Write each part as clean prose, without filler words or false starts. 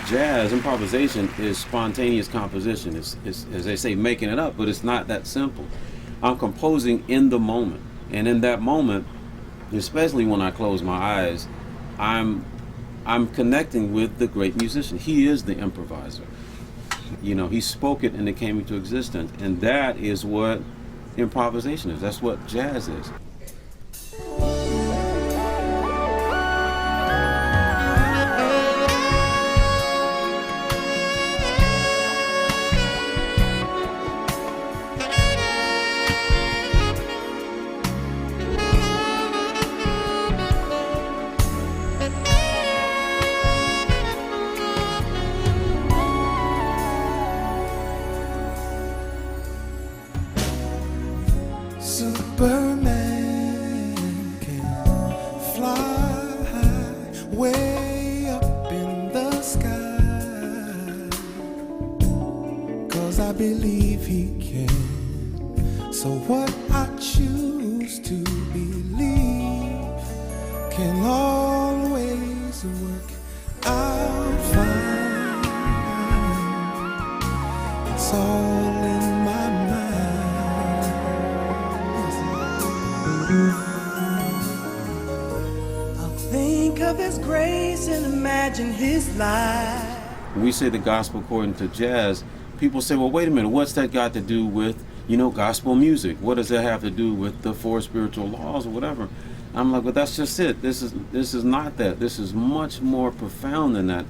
jazz, improvisation, is spontaneous composition. It's, as they say, making it up, but it's not that simple. I'm composing in the moment. And in that moment, especially when I close my eyes, I'm connecting with the great musician. He is the improviser. You know, he spoke it and it came into existence. And that is what improvisation is. That's what jazz is. When we say the gospel according to jazz, people say, well, wait a minute, what's that got to do with, you know, gospel music? What does that have to do with the four spiritual laws or whatever? I'm like, well, that's just it. This is not that. This is much more profound than that.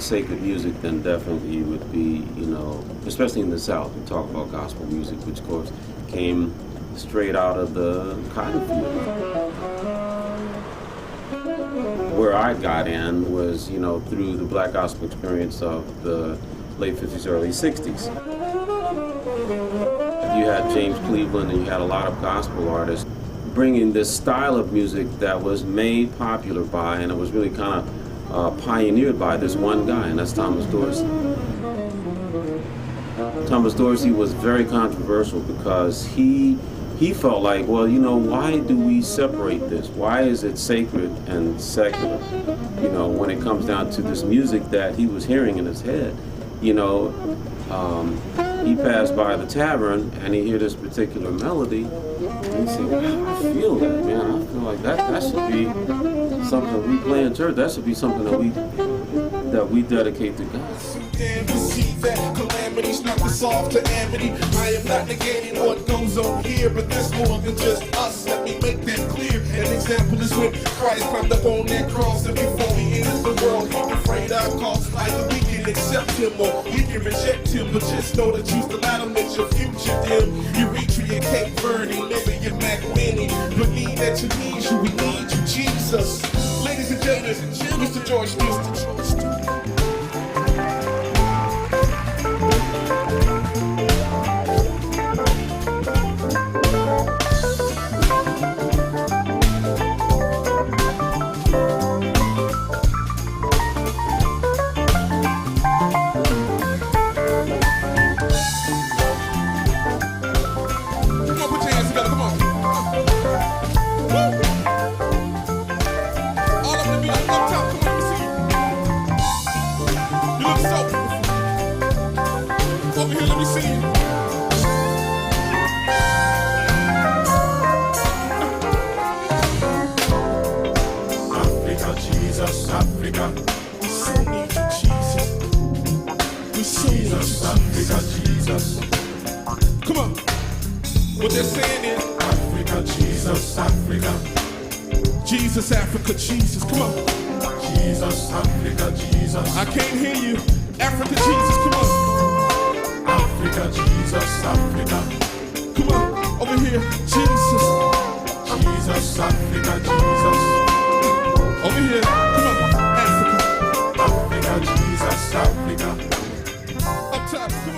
Sacred music, then definitely you would be, you know, especially in the South, we talk about gospel music, which of course came straight out of the cotton field. Where I got in was, you know, through the black gospel experience of the late 50s, early 60s. You had James Cleveland and you had a lot of gospel artists bringing this style of music that was made popular by, and it was really kind of pioneered by this one guy, and that's Thomas Dorsey. Thomas Dorsey was very controversial because he felt like, well, you know, why do we separate this? Why is it sacred and secular? You know, when it comes down to this music that he was hearing in his head. You know, he passed by the tavern and he heard this particular melody and he said, wow, I feel that, man. I feel like that should be something we play in church. That should be something that we dedicate to God. Damn, you see that calamity's not the solve to amity. I am not negating what goes on here, but there's more than just us. Let me make that clear. An example is when Christ climbed up on that cross, and before he entered the world, he afraid our cause. Either we can accept him or we can reject him, but just know that you still out make your future dim. Eritrea, Cape Verde, living your Mac Mini. Believe that you need you, we need you, Jesus. Ladies and gentlemen, Mr. George Houston. Africa, Jesus, come on. Jesus, Africa, Jesus. I can't hear you. Africa, Jesus, come on. Africa, Jesus, Africa. Come on, over here, Jesus. Jesus, Africa, Jesus. Over here, come on, Africa. Africa, Jesus, Africa. Up top.